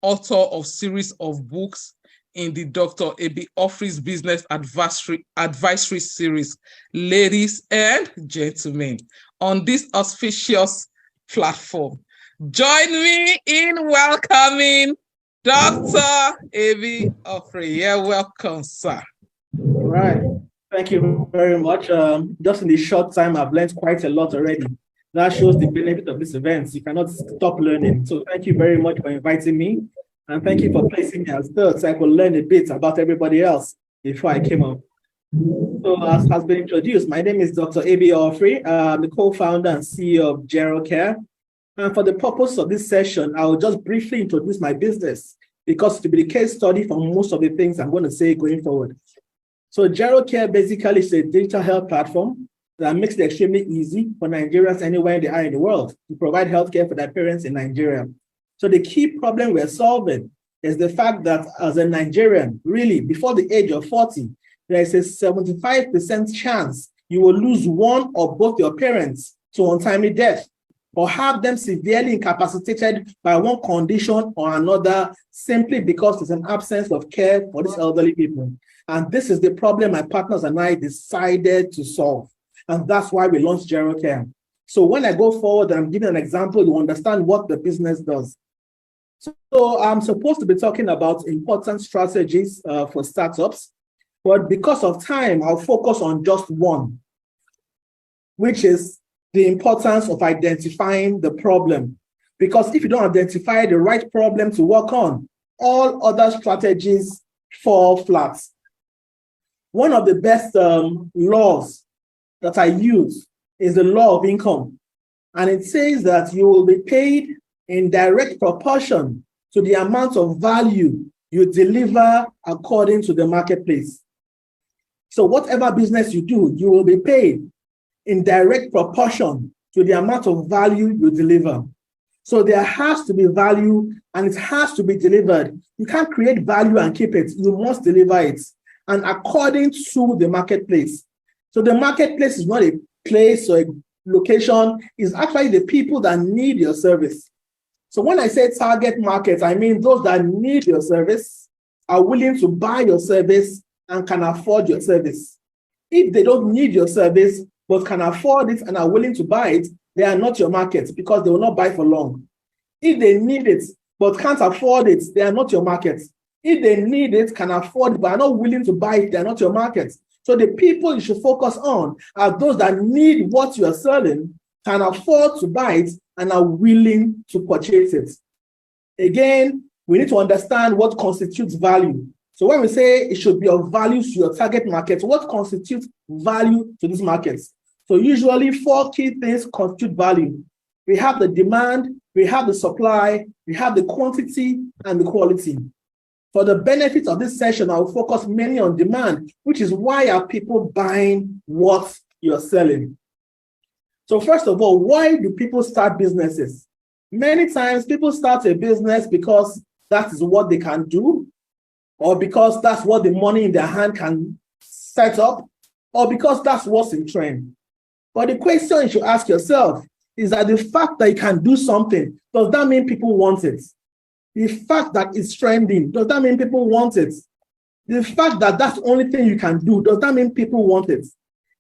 author of series of books in the Dr. Ebi Ofrey's Business Advisory Series. Ladies and gentlemen, on this auspicious platform, join me in welcoming Dr. Ebi Ofrey. You're welcome, sir. All right. Thank you very much. Just in this short time, I've learned quite a lot already. That shows the benefit of this event. You cannot stop learning. So thank you very much for inviting me. And thank you for placing me as third so I could learn a bit about everybody else before I came up. So as has been introduced, my name is Dr. Ebi Ofrey. I'm the co-founder and CEO of Gerocare. And for the purpose of this session, I will just briefly introduce my business because it will be the case study for most of the things I'm going to say going forward. So Gerocare basically is a digital health platform that makes it extremely easy for Nigerians anywhere they are in the world to provide healthcare for their parents in Nigeria. So the key problem we're solving is the fact that as a Nigerian, really before the age of 40, there is a 75% chance you will lose one or both your parents to untimely death or have them severely incapacitated by one condition or another simply because there's an absence of care for these elderly people. And this is the problem my partners and I decided to solve. And that's why we launched Gerocare. So when I go forward, I'm giving an example to understand what the business does. So I'm supposed to be talking about important strategies for startups, but because of time, I'll focus on just one, which is the importance of identifying the problem. Because if you don't identify the right problem to work on, all other strategies fall flat. One of the best laws that I use is the law of income. And it says that you will be paid in direct proportion to the amount of value you deliver according to the marketplace. So whatever business you do, you will be paid in direct proportion to the amount of value you deliver. So there has to be value and it has to be delivered. You can't create value and keep it. You must deliver it. And according to the marketplace. So the marketplace is not a place or a location, it's actually the people that need your service. So when I say target market, I mean those that need your service, are willing to buy your service and can afford your service. If they don't need your service, but can afford it and are willing to buy it, they are not your market because they will not buy for long. If they need it, but can't afford it, they are not your market. If they need it, can afford it, but are not willing to buy it, they are not your market. So the people you should focus on are those that need what you are selling, can afford to buy it, and are willing to purchase it. Again, we need to understand what constitutes value. So when we say it should be of value to your target market, what constitutes value to these markets? So usually 4 key things constitute value. We have the demand, we have the supply, we have the quantity, and the quality. For the benefit of this session, I will focus mainly on demand, which is why are people buying what you're selling. So first of all, why do people start businesses? Many times people start a business because that is what they can do, or because that's what the money in their hand can set up, or because that's what's in trend. But the question you should ask yourself is that the fact that you can do something, does that mean people want it? The fact that it's trending, does that mean people want it? The fact that that's the only thing you can do, does that mean people want it?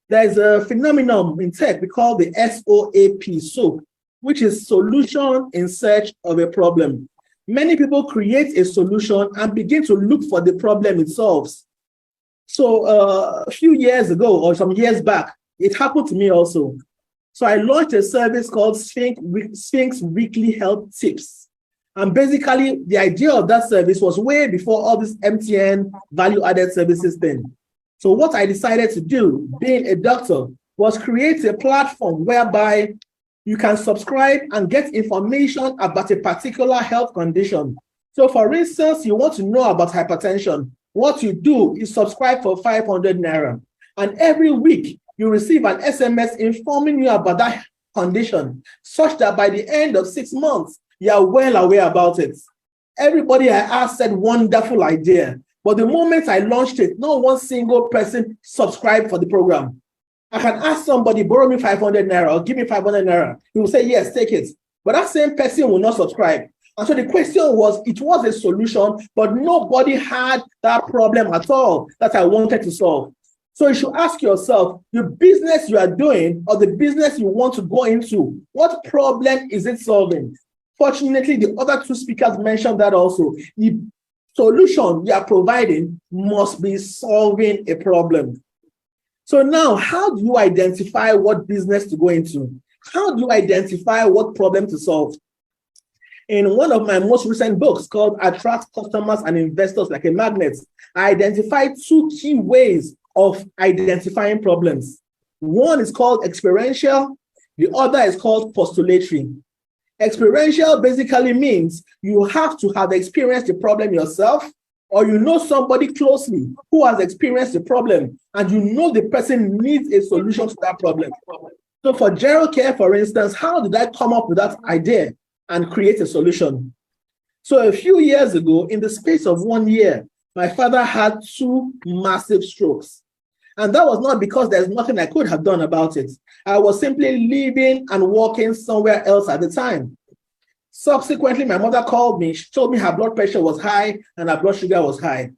There's a phenomenon in tech we call the SOAP, which is solution in search of a problem. Many people create a solution and begin to look for the problem it solves. So a few years ago or some years back, it happened to me also. So I launched a service called Sphinx Weekly Health Tips. And basically, the idea of that service was way before all this MTN value-added services thing. So what I decided to do, being a doctor, was create a platform whereby you can subscribe and get information about a particular health condition. So for instance, you want to know about hypertension. What you do is subscribe for 500 Naira. And every week, you receive an SMS informing you about that condition, such that by the end of 6 months, you are well aware about it. Everybody I asked said, wonderful idea. But the moment I launched it, no one single person subscribed for the program. I can ask somebody, borrow me 500 Naira or give me 500 Naira. He will say, yes, take it. But that same person will not subscribe. And so the question was, it was a solution, but nobody had that problem at all that I wanted to solve. So you should ask yourself, the business you are doing or the business you want to go into, what problem is it solving? Fortunately, the other two speakers mentioned that also. The solution you are providing must be solving a problem. So now, how do you identify what business to go into? How do you identify what problem to solve? In one of my most recent books called Attract Customers and Investors Like a Magnet, I identified two key ways of identifying problems. One is called experiential, the other is called postulatory. Experiential basically means you have to have experienced the problem yourself, or you know somebody closely who has experienced the problem, and you know the person needs a solution to that problem. So for Gerald Care, for instance, how did I come up with that idea and create a solution? So a few years ago, in the space of 1 year, my father had 2 massive strokes. And that was not because there's nothing I could have done about it. I was simply living and working somewhere else at the time. Subsequently, my mother called me. She told me her blood pressure was high and her blood sugar was high.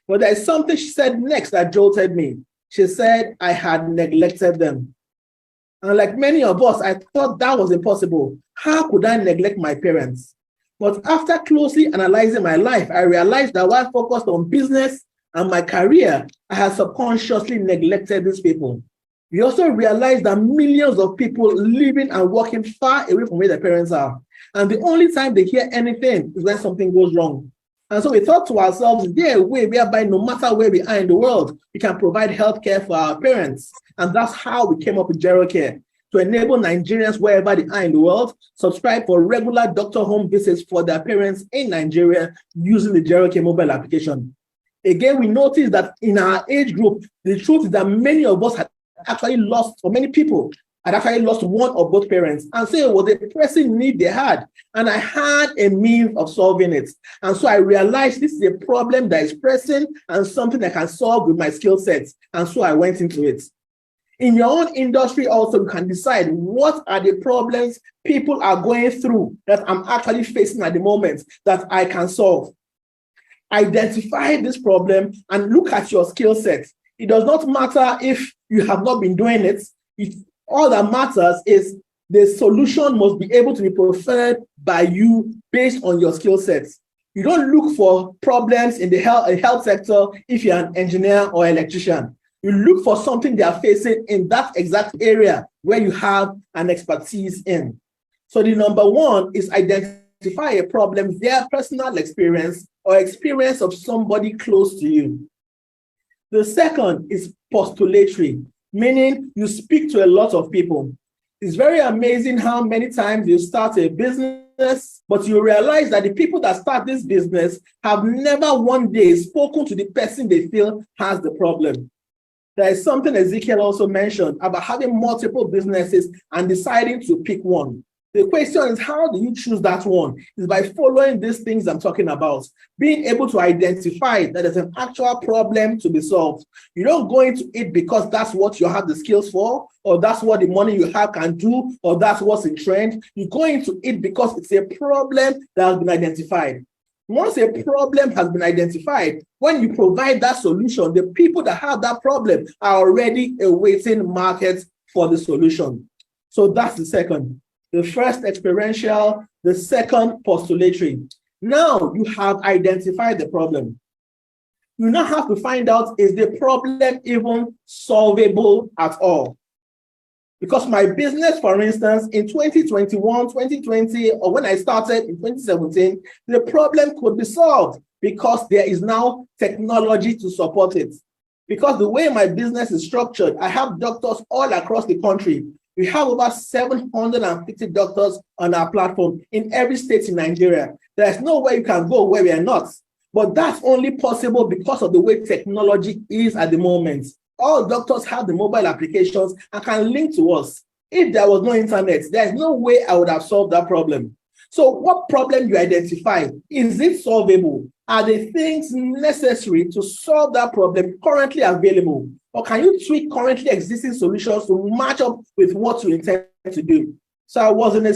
But there is something she said next that jolted me. She said I had neglected them. And like many of us, I thought that was impossible. How could I neglect my parents? But after closely analyzing my life, I realized that while focused on business and my career, I had subconsciously neglected these people. We also realized that millions of people living and working far away from where their parents are. And the only time they hear anything is when something goes wrong. And so we thought to ourselves, is there a way whereby no matter where we are in the world, we can provide healthcare for our parents? And that's how we came up with Gerald Care, to enable Nigerians wherever they are in the world subscribe for regular doctor home visits for their parents in Nigeria using the Gerald Care mobile application. Again, we noticed that in our age group, the truth is that many of us had actually lost, or many people had actually lost one or both parents. And so it was a pressing need they had. And I had a means of solving it. And so I realized this is a problem that is pressing and something I can solve with my skill sets. And so I went into it. In your own industry also, you can decide what are the problems people are going through that I'm actually facing at the moment that I can solve. Identify this problem and look at your skill set. It does not matter if you have not been doing it. All that matters is the solution must be able to be preferred by you based on your skill sets. You don't look for problems in the health sector if you're an engineer or electrician. You look for something they are facing in that exact area where you have an expertise in. So the number one is identify a problem, their personal experience or experience of somebody close to you. The second is postulatory, meaning you speak to a lot of people. It's very amazing how many times you start a business, but you realize that the people that start this business have never one day spoken to the person they feel has the problem. There is something Ezekiel also mentioned about having multiple businesses and deciding to pick one. The question is, how do you choose that one? It's by following these things I'm talking about. Being able to identify that there's an actual problem to be solved. You don't go into it because that's what you have the skills for, or that's what the money you have can do, or that's what's in trend. You go into it because it's a problem that has been identified. Once a problem has been identified, when you provide that solution, the people that have that problem are already awaiting markets for the solution. So that's the second. The first experiential, the second postulatory. Now you have identified the problem. You now have to find out, is the problem even solvable at all? Because my business, for instance, in 2021, 2020, or when I started in 2017, the problem could be solved because there is now technology to support it. Because the way my business is structured, I have doctors all across the country. We have over 750 doctors on our platform in every state in Nigeria. There's no way you can go where we are not. But that's only possible because of the way technology is at the moment. All doctors have the mobile applications and can link to us. If there was no internet, there's no way I would have solved that problem. So what problem you identify, is it solvable? Are the things necessary to solve that problem currently available? Or can you tweak currently existing solutions to match up with what you intend to do? So I was in a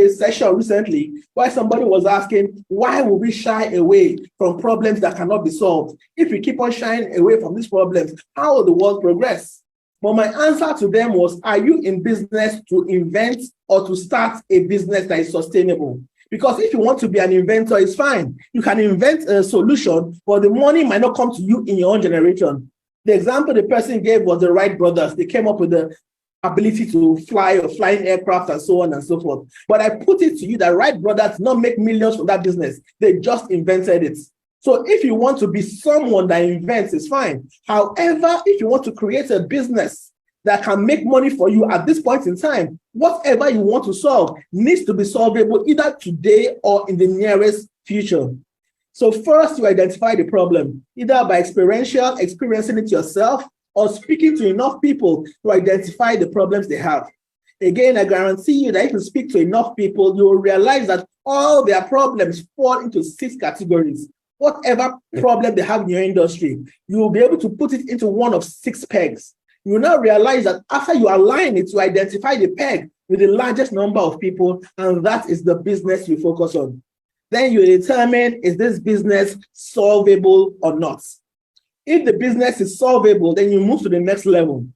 session recently where somebody was asking, why will we shy away from problems that cannot be solved? If we keep on shying away from these problems, how will the world progress? But my answer to them was, are you in business to invent or to start a business that is sustainable? Because if you want to be an inventor, it's fine. You can invent a solution, but the money might not come to you in your own generation. The example the person gave was the Wright brothers. They came up with the ability to fly or flying aircraft and so on and so forth. But I put it to you that Wright brothers did not make millions from that business. They just invented it. So if you want to be someone that invents, it's fine. However, if you want to create a business that can make money for you at this point in time, whatever you want to solve needs to be solvable either today or in the nearest future. So first, you identify the problem, either by experiencing it yourself, or speaking to enough people to identify the problems they have. Again, I guarantee you that if you speak to enough people, you will realize that all their problems fall into 6 categories. Whatever problem they have in your industry, you will be able to put it into one of 6 pegs. You will now realize that after you align it, you identify the peg with the largest number of people, and that is the business you focus on. Then you determine, is this business solvable or not? If the business is solvable, then you move to the next level.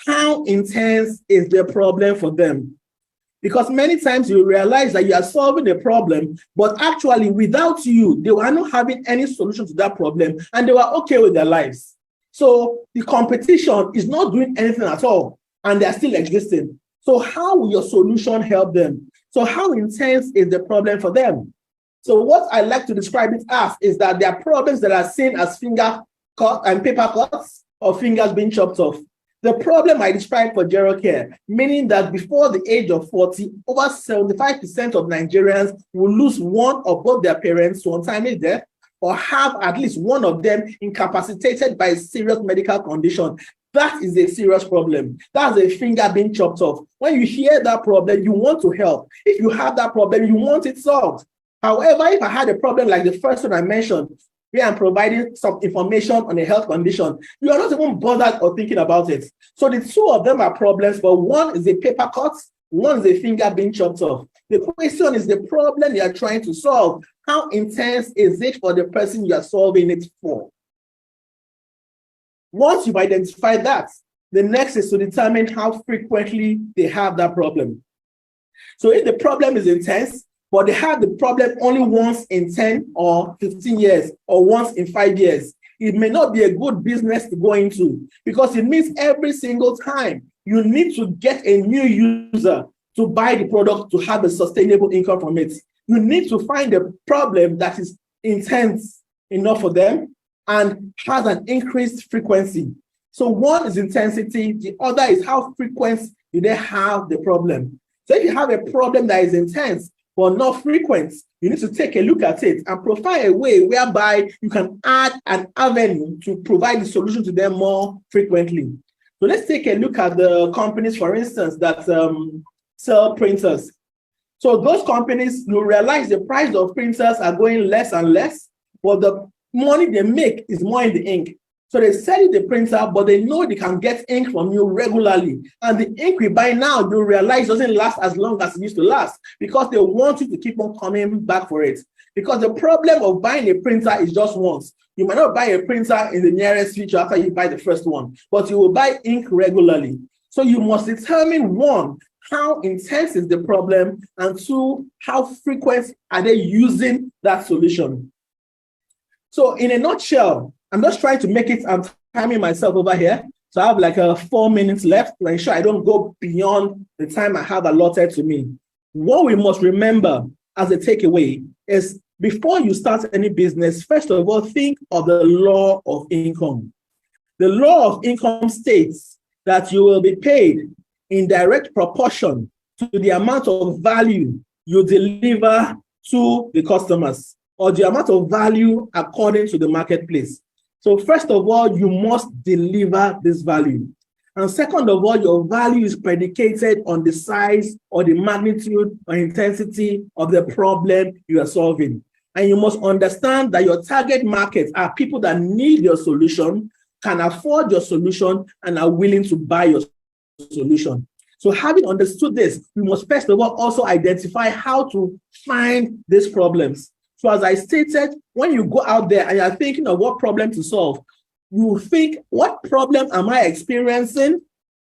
How intense is the problem for them? Because many times you realize that you are solving a problem, but actually without you, they were not having any solution to that problem, and they were okay with their lives. So the competition is not doing anything at all, and they are still existing. So how will your solution help them? So how intense is the problem for them? So what I like to describe it as is that there are problems that are seen as finger cut and paper cuts or fingers being chopped off. The problem I described for Gerald care, meaning that before the age of 40, over 75% of Nigerians will lose one or both their parents to untimely death, or have at least one of them incapacitated by a serious medical condition. That is a serious problem. That's a finger being chopped off. When you hear that problem, you want to help. If you have that problem, you want it solved. However, if I had a problem like the first one I mentioned, where I'm providing some information on a health condition, you are not even bothered or thinking about it. So the 2 of them are problems, but one is a paper cut, one is a finger being chopped off. The question is the problem you are trying to solve. How intense is it for the person you are solving it for? Once you've identified that, the next is to determine how frequently they have that problem. So if the problem is intense, but they have the problem only once in 10 or 15 years, or once in 5 years, it may not be a good business to go into, because it means every single time you need to get a new user to buy the product to have a sustainable income from it. You need to find a problem that is intense enough for them and has an increased frequency. So one is intensity, the other is how frequent do they have the problem. So if you have a problem that is intense but not frequent, you need to take a look at it and provide a way whereby you can add an avenue to provide the solution to them more frequently. So let's take a look at the companies, for instance, that sell printers. So those companies, you realize the price of printers are going less and less, but the money they make is more in the ink. So they sell you the printer, but they know they can get ink from you regularly. And the ink we buy now, you realize doesn't last as long as it used to last, because they want you to keep on coming back for it. Because the problem of buying a printer is just once. You might not buy a printer in the nearest future after you buy the first one, but you will buy ink regularly. So you must determine, 1, how intense is the problem, and 2, how frequent are they using that solution. So in a nutshell, I'm just trying to make it, I'm timing myself over here. So I have like 4 minutes left to ensure I don't go beyond the time I have allotted to me. What we must remember as a takeaway is, before you start any business, first of all, think of the law of income. The law of income states that you will be paid in direct proportion to the amount of value you deliver to the customers, or the amount of value according to the marketplace. So first of all, you must deliver this value. And second of all, your value is predicated on the size or the magnitude or intensity of the problem you are solving. And you must understand that your target market are people that need your solution, can afford your solution, and are willing to buy your solution. So having understood this, we must first of all also identify how to find these problems. So as I stated, when you go out there and you're thinking of what problem to solve, you think, what problem am I experiencing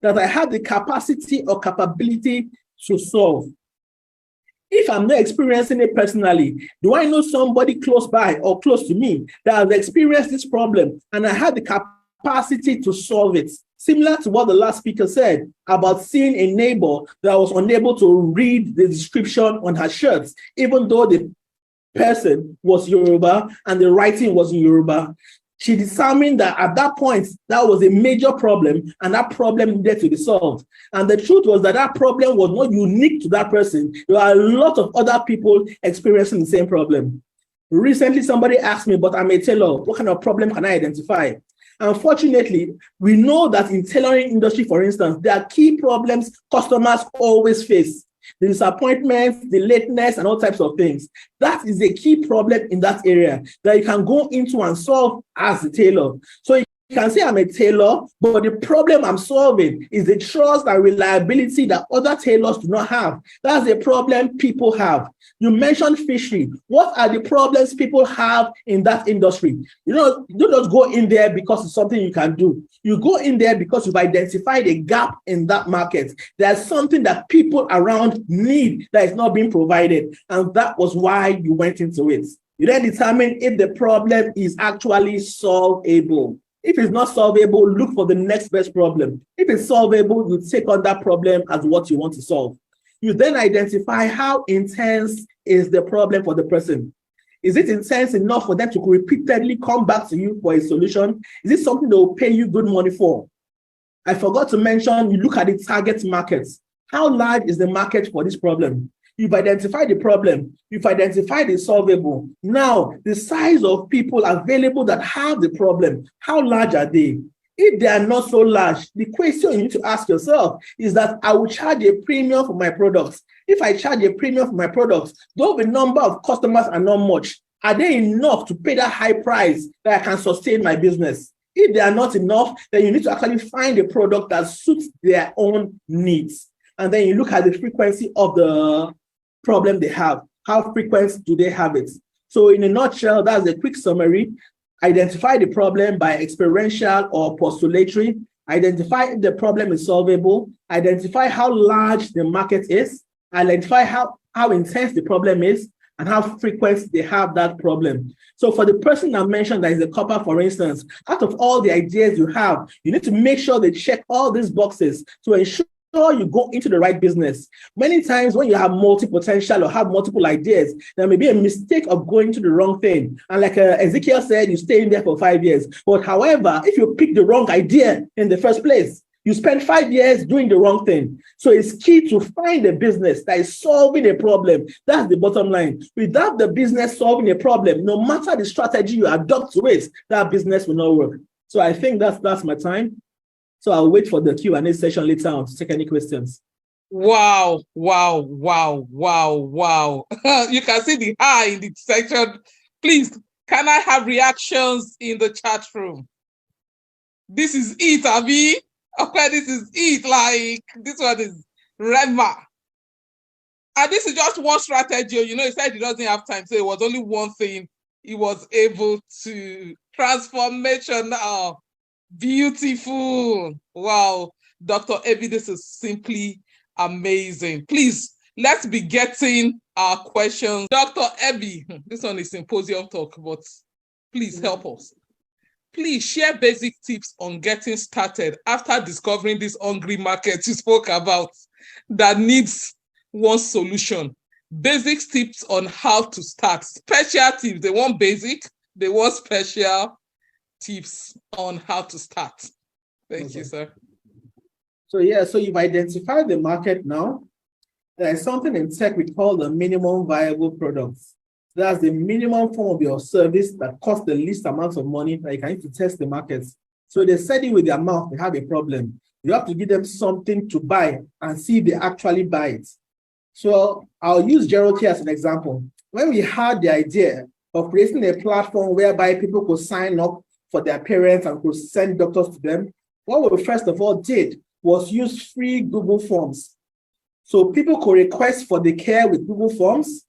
that I have the capacity or capability to solve? If I'm not experiencing it personally, do I know somebody close by or close to me that has experienced this problem and I have the capacity to solve it? Similar to what the last speaker said about seeing a neighbor that was unable to read the description on her shirts, even though the person was Yoruba and the writing was in Yoruba. She determined that at that point, that was a major problem and that problem needed to be solved. And the truth was that that problem was not unique to that person. There are a lot of other people experiencing the same problem. Recently, somebody asked me, but I'm a tailor, what kind of problem can I identify? Unfortunately, we know that in tailoring industry, for instance, there are key problems customers always face. The disappointments, the lateness, and all types of things. That is a key problem in that area that you can go into and solve as a tailor. So you can say I'm a tailor, but the problem I'm solving is the trust and reliability that other tailors do not have. That's a problem people have. You mentioned fishery. What are the problems people have in that industry? You don't just go in there because it's something you can do. You go in there because you've identified a gap in that market. There's something that people around need that is not being provided. And that was why you went into it. You then determine if the problem is actually solvable. If it's not solvable, look for the next best problem. If it's solvable, you take on that problem as what you want to solve. You then identify how intense is the problem for the person. Is it intense enough for them to repeatedly come back to you for a solution? Is it something they will pay you good money for? I forgot to mention, you look at the target markets. How large is the market for this problem? You've identified the problem. You've identified the solvable. Now, the size of people available that have the problem, how large are they? If they are not so large, the question you need to ask yourself is that I will charge a premium for my products. If I charge a premium for my products, though the number of customers are not much, are they enough to pay that high price that I can sustain my business? If they are not enough, then you need to actually find a product that suits their own needs. And then you look at the frequency of the problem they have. How frequent do they have it? So in a nutshell, that's a quick summary. Identify the problem by experiential or postulatory. Identify if the problem is solvable. Identify how large the market is. Identify how intense the problem is and how frequent they have that problem. So for the person I mentioned that is a copper, for instance, out of all the ideas you have, you need to make sure they check all these boxes to ensure you go into the right business. Many times when you have multi-potential or have multiple ideas, there may be a mistake of going to the wrong thing. And like Ezekiel said, you stay in there for 5 years. But however, if you pick the wrong idea in the first place, you spend 5 years doing the wrong thing. So it's key to find a business that is solving a problem. That's the bottom line. Without the business solving a problem, no matter the strategy you adopt to it, that business will not work. So I think that's my time. So I'll wait for the Q&A session later on to take any questions. Wow. You can see the eye in the section. Please, can I have reactions in the chat room? This is it, Abi. Okay, this is it. Like, this one is Rema. And this is just one strategy. You know, he said he doesn't have time, so it was only one thing he was able to transformation now. Beautiful. Wow. Dr. Ebi, this is simply amazing. Please, let's be getting our questions. Dr. Ebi, this one is symposium talk, but please help us. Please share basic tips on getting started after discovering this hungry market you spoke about that needs one solution. Basic tips on how to start. Special tips. They want basic, they want special tips on how to start. Thank you, sir. So you've identified the market now. There is something in tech we call the minimum viable products. That's the minimum form of your service that costs the least amount of money that you can use to test the markets. So they said it with their mouth, they have a problem. You have to give them something to buy and see if they actually buy it. So I'll use Gerald here as an example. When we had the idea of creating a platform whereby people could sign up for their parents and could send doctors to them, what we first of all did was use free Google Forms. So people could request for the care with Google Forms.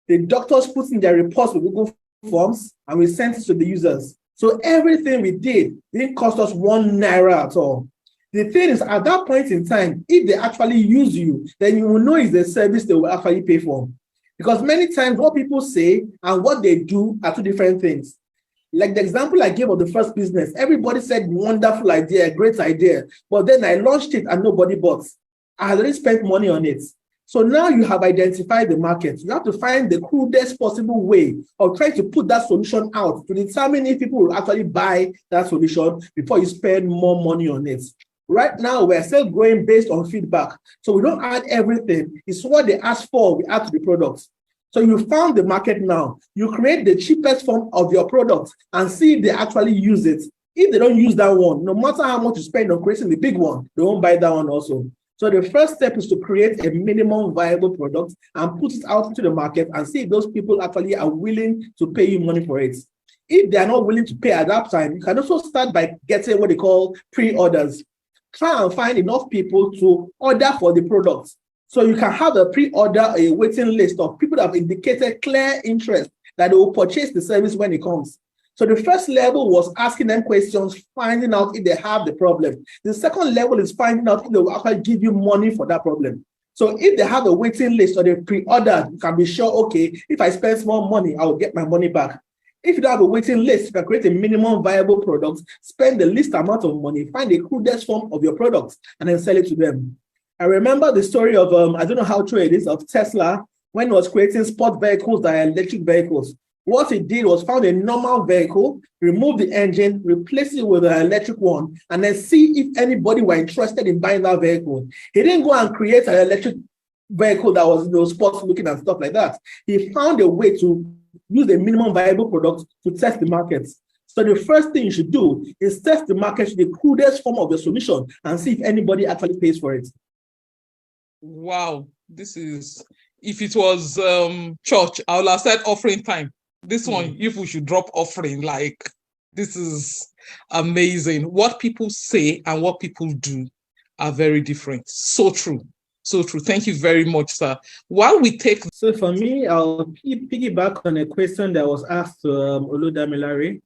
The doctors put in their reports with Google Forms, and we sent it to the users. So everything we did didn't cost us 1 naira at all. The thing is, at that point in time, if they actually use you, then you will know it's the service they will actually pay for. Because many times what people say and what they do are two different things. Like the example I gave of the first business, everybody said, wonderful idea, great idea. But then I launched it and nobody bought. I had already spent money on it. So now you have identified the market. You have to find the crudest possible way of trying to put that solution out to determine if people will actually buy that solution before you spend more money on it. Right now, we're still going based on feedback. So we don't add everything. It's what they ask for, we add to the product. So you found the market now. You create the cheapest form of your product and see if they actually use it. If they don't use that one, no matter how much you spend on creating the big one, they won't buy that one also. So the first step is to create a minimum viable product and put it out into the market and see if those people actually are willing to pay you money for it. If they are not willing to pay at that time, you can also start by getting what they call pre-orders. Try and find enough people to order for the product. So you can have a pre-order, a waiting list of people that have indicated clear interest that they will purchase the service when it comes. So the first level was asking them questions, finding out if they have the problem. The second level is finding out if they will actually give you money for that problem. So if they have a waiting list or they pre-order, you can be sure, okay, if I spend more money, I will get my money back. If you don't have a waiting list, you can create a minimum viable product, spend the least amount of money, find the crudest form of your product, and then sell it to them. I remember the story of, I don't know how true it is, of Tesla when it was creating sport vehicles that are electric vehicles. What it did was found a normal vehicle, remove the engine, replace it with an electric one, and then see if anybody were interested in buying that vehicle. He didn't go and create an electric vehicle that was sports looking and stuff like that. He found a way to use a minimum viable product to test the market. So the first thing you should do is test the market to the crudest form of your solution and see if anybody actually pays for it. Wow, this is, if it was church, I would have said offering time. This one, if we should drop offering, like, this is amazing. What people say and what people do are very different. So true. So true. Thank you very much, sir. While we take... So for me, I'll piggyback on a question that was asked to Oludamilare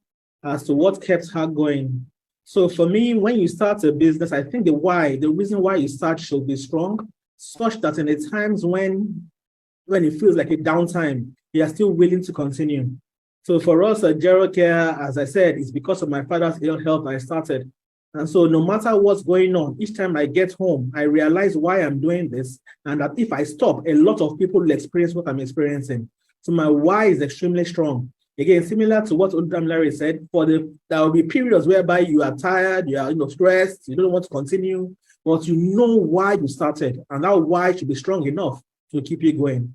as to what kept her going. So for me, when you start a business, I think the reason why you start should be strong, such that in the times when it feels like a downtime, you are still willing to continue. So for us at Gero Care, as I said, it's because of my father's ill health I started. And so no matter what's going on, each time I get home, I realize why I'm doing this, and that if I stop, a lot of people will experience what I'm experiencing. So my why is extremely strong. Again, similar to what Oludamilare said, there will be periods whereby you are tired, you are stressed, you don't want to continue, but you know why you started, and that why should be strong enough to keep you going.